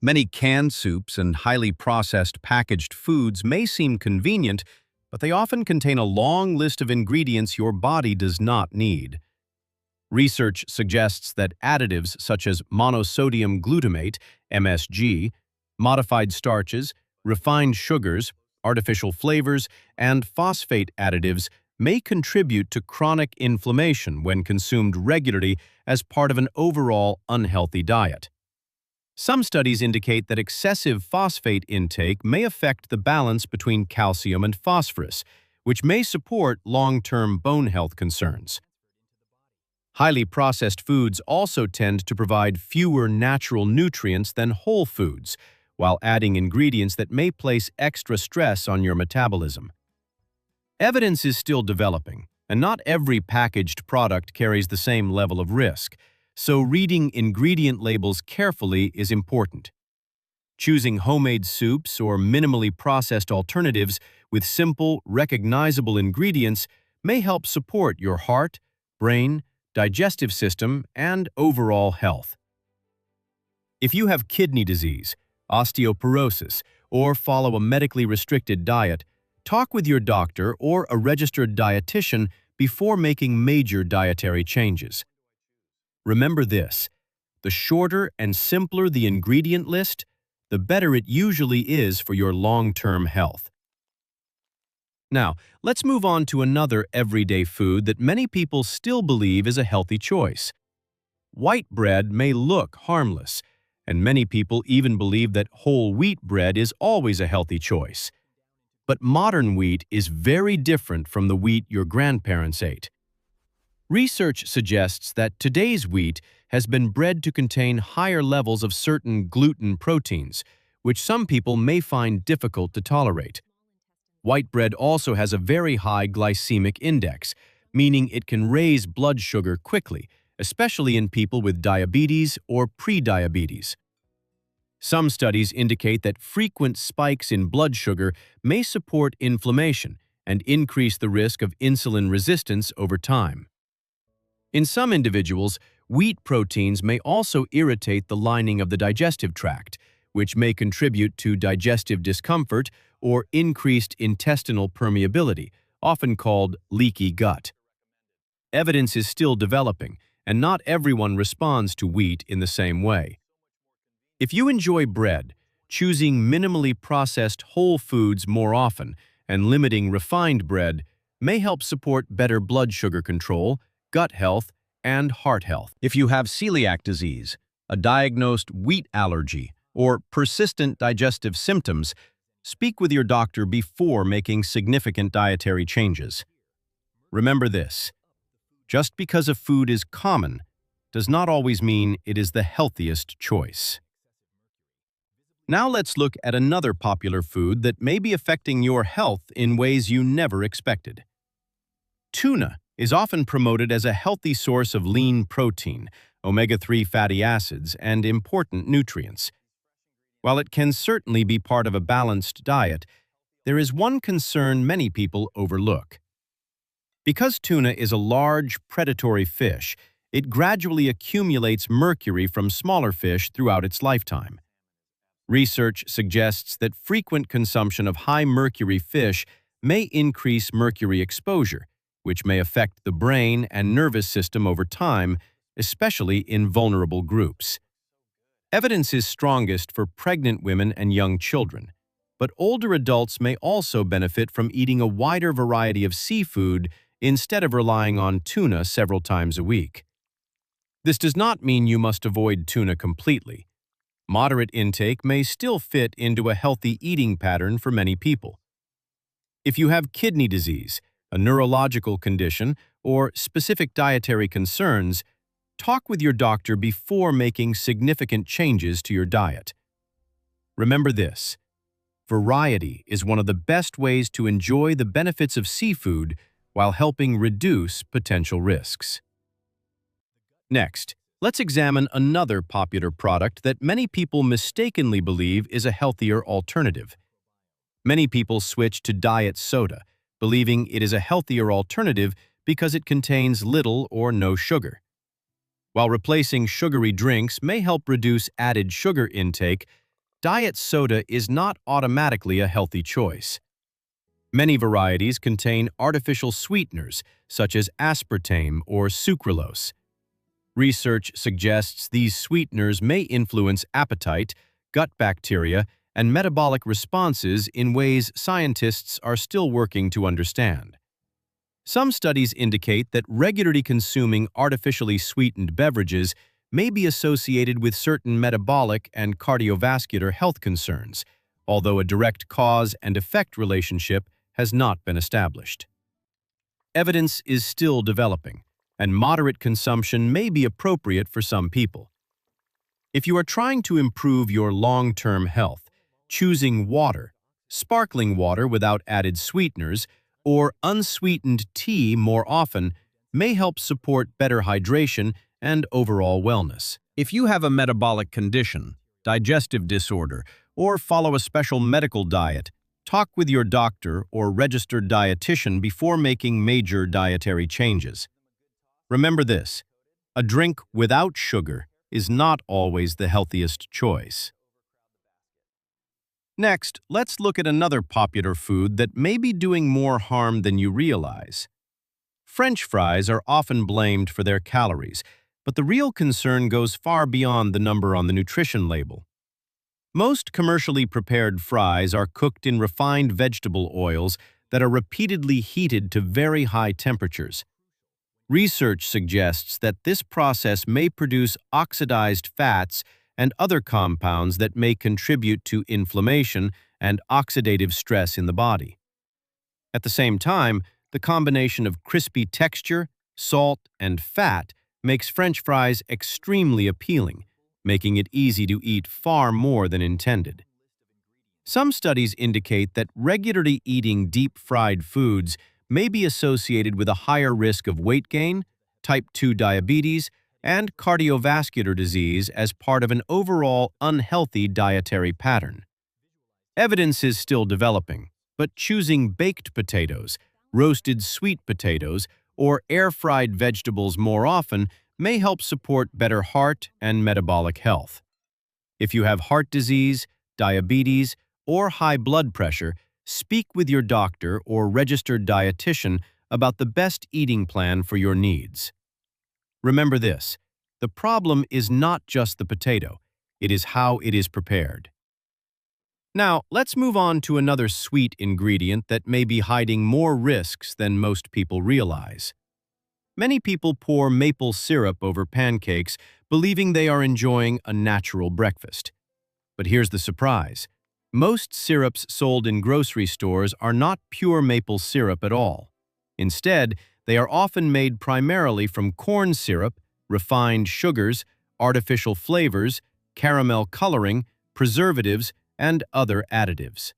Many canned soups and highly processed packaged foods may seem convenient, but they often contain a long list of ingredients your body does not need. Research suggests that additives such as monosodium glutamate, MSG, modified starches, refined sugars, artificial flavors, and phosphate additives may contribute to chronic inflammation when consumed regularly as part of an overall unhealthy diet. Some studies indicate that excessive phosphate intake may affect the balance between calcium and phosphorus, which may support long-term bone health concerns. Highly processed foods also tend to provide fewer natural nutrients than whole foods, while adding ingredients that may place extra stress on your metabolism. Evidence is still developing, and not every packaged product carries the same level of risk, so reading ingredient labels carefully is important. Choosing homemade soups or minimally processed alternatives with simple, recognizable ingredients may help support your heart, brain, digestive system, and overall health. If you have kidney disease, osteoporosis, or follow a medically restricted diet, talk with your doctor or a registered dietitian before making major dietary changes. Remember this: the shorter and simpler the ingredient list, the better it usually is for your long-term health. Now, let's move on to another everyday food that many people still believe is a healthy choice. White bread may look harmless, and many people even believe that whole wheat bread is always a healthy choice. But modern wheat is very different from the wheat your grandparents ate. Research suggests that today's wheat has been bred to contain higher levels of certain gluten proteins, which some people may find difficult to tolerate. White bread also has a very high glycemic index, meaning it can raise blood sugar quickly, especially in people with diabetes or prediabetes. Some studies indicate that frequent spikes in blood sugar may support inflammation and increase the risk of insulin resistance over time. In some individuals, wheat proteins may also irritate the lining of the digestive tract, which may contribute to digestive discomfort or increased intestinal permeability, often called leaky gut. Evidence is still developing, and not everyone responds to wheat in the same way. If you enjoy bread, choosing minimally processed whole foods more often and limiting refined bread may help support better blood sugar control, gut health, and heart health. If you have celiac disease, a diagnosed wheat allergy, or persistent digestive symptoms, speak with your doctor before making significant dietary changes. Remember this: just because a food is common does not always mean it is the healthiest choice. Now let's look at another popular food that may be affecting your health in ways you never expected. Tuna is often promoted as a healthy source of lean protein, omega-3 fatty acids, and important nutrients. While it can certainly be part of a balanced diet, there is one concern many people overlook. Because tuna is a large, predatory fish, it gradually accumulates mercury from smaller fish throughout its lifetime. Research suggests that frequent consumption of high-mercury fish may increase mercury exposure, which may affect the brain and nervous system over time, especially in vulnerable groups. Evidence is strongest for pregnant women and young children, but older adults may also benefit from eating a wider variety of seafood instead of relying on tuna several times a week. This does not mean you must avoid tuna completely. Moderate intake may still fit into a healthy eating pattern for many people. If you have kidney disease, a neurological condition, or specific dietary concerns, talk with your doctor before making significant changes to your diet. Remember this: variety is one of the best ways to enjoy the benefits of seafood while helping reduce potential risks. Next, let's examine another popular product that many people mistakenly believe is a healthier alternative. Many people switch to diet soda, believing it is a healthier alternative because it contains little or no sugar. While replacing sugary drinks may help reduce added sugar intake, diet soda is not automatically a healthy choice. Many varieties contain artificial sweeteners, such as aspartame or sucralose. Research suggests these sweeteners may influence appetite, gut bacteria, and metabolic responses in ways scientists are still working to understand. Some studies indicate that regularly consuming artificially sweetened beverages may be associated with certain metabolic and cardiovascular health concerns, although a direct cause and effect relationship has not been established. Evidence is still developing, and moderate consumption may be appropriate for some people. If you are trying to improve your long-term health, choosing water, sparkling water without added sweeteners, or unsweetened tea more often may help support better hydration and overall wellness. If you have a metabolic condition, digestive disorder, or follow a special medical diet, talk with your doctor or registered dietitian before making major dietary changes. Remember this: a drink without sugar is not always the healthiest choice. Next, let's look at another popular food that may be doing more harm than you realize. French fries are often blamed for their calories, but the real concern goes far beyond the number on the nutrition label. Most commercially prepared fries are cooked in refined vegetable oils that are repeatedly heated to very high temperatures. Research suggests that this process may produce oxidized fats and other compounds that may contribute to inflammation and oxidative stress in the body. At the same time, the combination of crispy texture, salt, and fat makes French fries extremely appealing, making it easy to eat far more than intended. Some studies indicate that regularly eating deep-fried foods may be associated with a higher risk of weight gain, type 2 diabetes, and cardiovascular disease as part of an overall unhealthy dietary pattern. Evidence is still developing, but choosing baked potatoes, roasted sweet potatoes, or air-fried vegetables more often may help support better heart and metabolic health. If you have heart disease, diabetes, or high blood pressure, speak with your doctor or registered dietitian about the best eating plan for your needs. Remember this: the problem is not just the potato, it is how it is prepared. Now, let's move on to another sweet ingredient that may be hiding more risks than most people realize. Many people pour maple syrup over pancakes, believing they are enjoying a natural breakfast. But here's the surprise: most syrups sold in grocery stores are not pure maple syrup at all. Instead, they are often made primarily from corn syrup, refined sugars, artificial flavors, caramel coloring, preservatives, and other additives.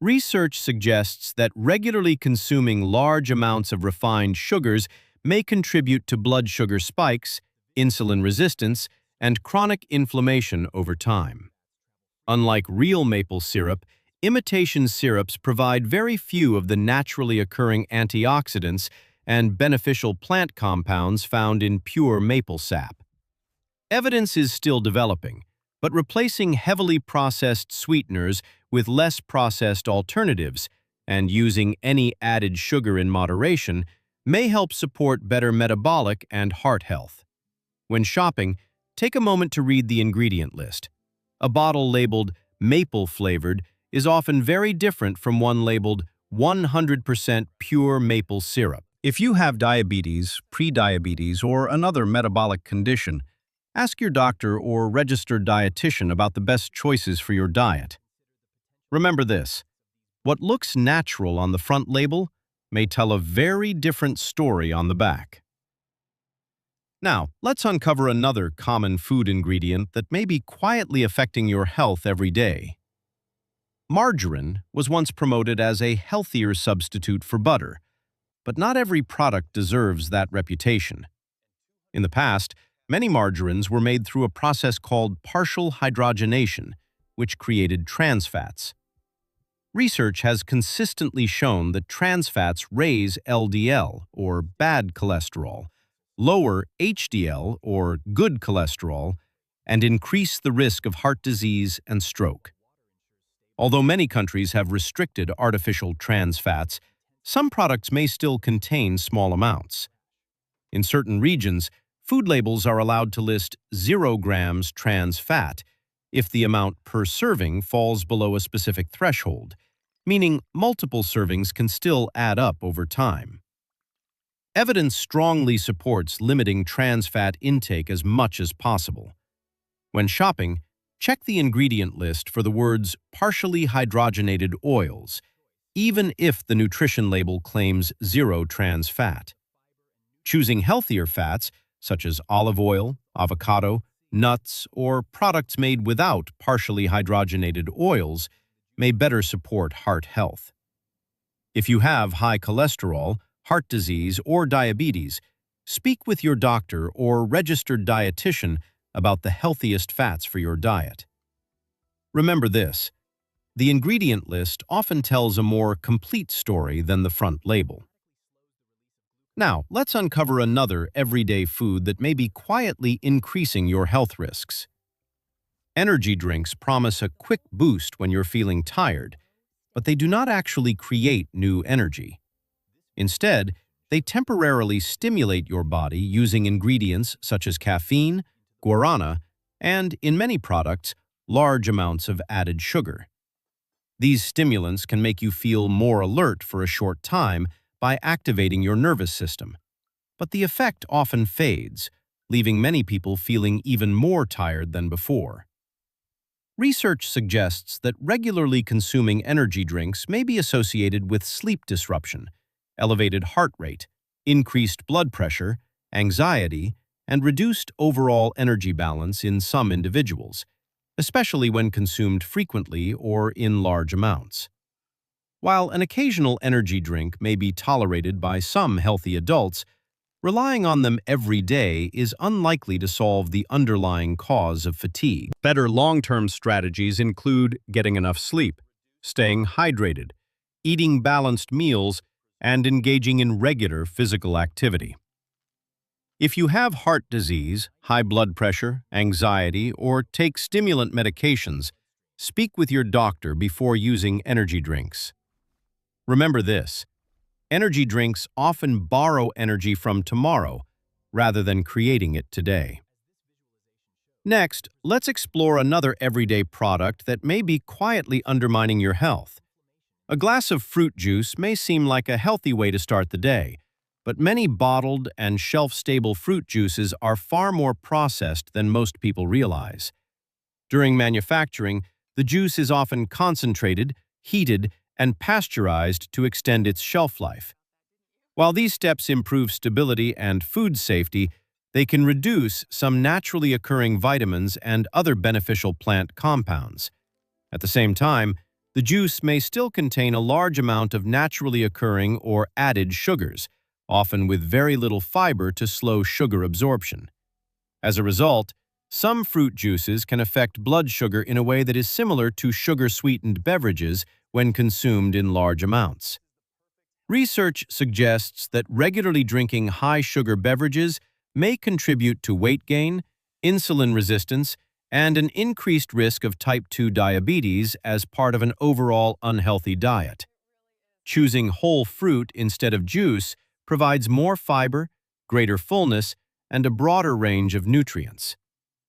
Research suggests that regularly consuming large amounts of refined sugars may contribute to blood sugar spikes, insulin resistance, and chronic inflammation over time. Unlike real maple syrup, imitation syrups provide very few of the naturally occurring antioxidants and beneficial plant compounds found in pure maple sap. Evidence is still developing, but replacing heavily processed sweeteners with less processed alternatives and using any added sugar in moderation may help support better metabolic and heart health. When shopping, take a moment to read the ingredient list. A bottle labeled maple-flavored is often very different from one labeled 100% pure maple syrup. If you have diabetes, prediabetes, or another metabolic condition, ask your doctor or registered dietitian about the best choices for your diet. Remember this: what looks natural on the front label may tell a very different story on the back. Now, let's uncover another common food ingredient that may be quietly affecting your health every day. Margarine was once promoted as a healthier substitute for butter, but not every product deserves that reputation. In the past, many margarines were made through a process called partial hydrogenation, which created trans fats. Research has consistently shown that trans fats raise LDL, or bad cholesterol, lower HDL, or good cholesterol, and increase the risk of heart disease and stroke. Although many countries have restricted artificial trans fats, some products may still contain small amounts. In certain regions, food labels are allowed to list 0 grams trans fat if the amount per serving falls below a specific threshold, meaning multiple servings can still add up over time. Evidence strongly supports limiting trans fat intake as much as possible. When shopping, check the ingredient list for the words partially hydrogenated oils, even if the nutrition label claims 0 trans fat. Choosing healthier fats, such as olive oil, avocado, nuts, or products made without partially hydrogenated oils, may better support heart health. If you have high cholesterol, heart disease, or diabetes, speak with your doctor or registered dietitian about the healthiest fats for your diet. Remember this: the ingredient list often tells a more complete story than the front label. Now, let's uncover another everyday food that may be quietly increasing your health risks. Energy drinks promise a quick boost when you're feeling tired, but they do not actually create new energy. Instead, they temporarily stimulate your body using ingredients such as caffeine, guarana, and, in many products, large amounts of added sugar. These stimulants can make you feel more alert for a short time by activating your nervous system, but the effect often fades, leaving many people feeling even more tired than before. Research suggests that regularly consuming energy drinks may be associated with sleep disruption, elevated heart rate, increased blood pressure, anxiety, and reduced overall energy balance in some individuals, especially when consumed frequently or in large amounts. While an occasional energy drink may be tolerated by some healthy adults, relying on them every day is unlikely to solve the underlying cause of fatigue. Better long-term strategies include getting enough sleep, staying hydrated, eating balanced meals, and engaging in regular physical activity. If you have heart disease, high blood pressure, anxiety, or take stimulant medications, speak with your doctor before using energy drinks. Remember this: energy drinks often borrow energy from tomorrow rather than creating it today. Next, let's explore another everyday product that may be quietly undermining your health. A glass of fruit juice may seem like a healthy way to start the day, but many bottled and shelf-stable fruit juices are far more processed than most people realize. During manufacturing, the juice is often concentrated, heated, and pasteurized to extend its shelf life. While these steps improve stability and food safety, they can reduce some naturally occurring vitamins and other beneficial plant compounds. At the same time, the juice may still contain a large amount of naturally occurring or added sugars, often with very little fiber to slow sugar absorption. As a result, some fruit juices can affect blood sugar in a way that is similar to sugar-sweetened beverages when consumed in large amounts. Research suggests that regularly drinking high-sugar beverages may contribute to weight gain, insulin resistance, and an increased risk of type 2 diabetes as part of an overall unhealthy diet. Choosing whole fruit instead of juice provides more fiber, greater fullness, and a broader range of nutrients.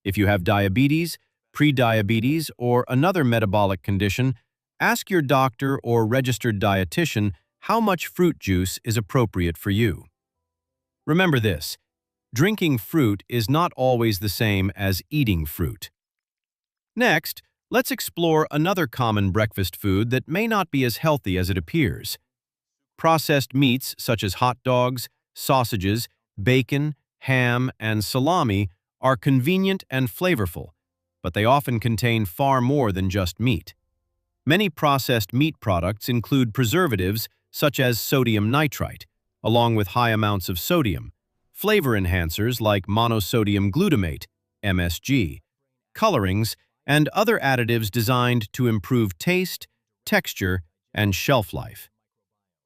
If you have diabetes, prediabetes, or another metabolic condition, ask your doctor or registered dietitian how much fruit juice is appropriate for you. Remember this: drinking fruit is not always the same as eating fruit. Next, let's explore another common breakfast food that may not be as healthy as it appears. Processed meats such as hot dogs, sausages, bacon, ham, and salami are convenient and flavorful, but they often contain far more than just meat. Many processed meat products include preservatives such as sodium nitrite, along with high amounts of sodium, flavor enhancers like monosodium glutamate, MSG, colorings, and other additives designed to improve taste, texture, and shelf life.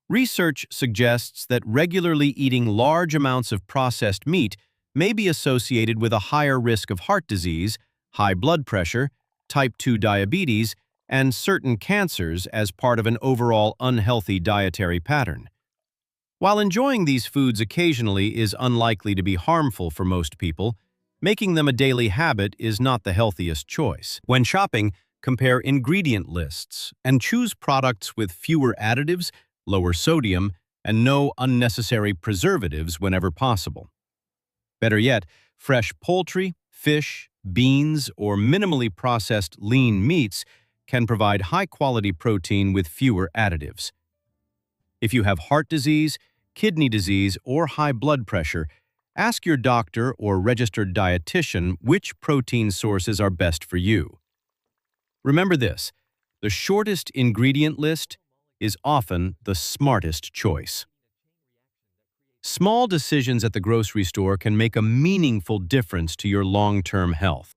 Research suggests that regularly eating large amounts of processed meat may be associated with a higher risk of heart disease, high blood pressure, type 2 diabetes, and certain cancers as part of an overall unhealthy dietary pattern. While enjoying these foods occasionally is unlikely to be harmful for most people, making them a daily habit is not the healthiest choice. When shopping, compare ingredient lists and choose products with fewer additives, lower sodium, and no unnecessary preservatives whenever possible. Better yet, fresh poultry, fish, beans, or minimally processed lean meats can provide high-quality protein with fewer additives. If you have heart disease, kidney disease, or high blood pressure, ask your doctor or registered dietitian which protein sources are best for you. Remember this, the shortest ingredient list is often the smartest choice. Small decisions at the grocery store can make a meaningful difference to your long-term health.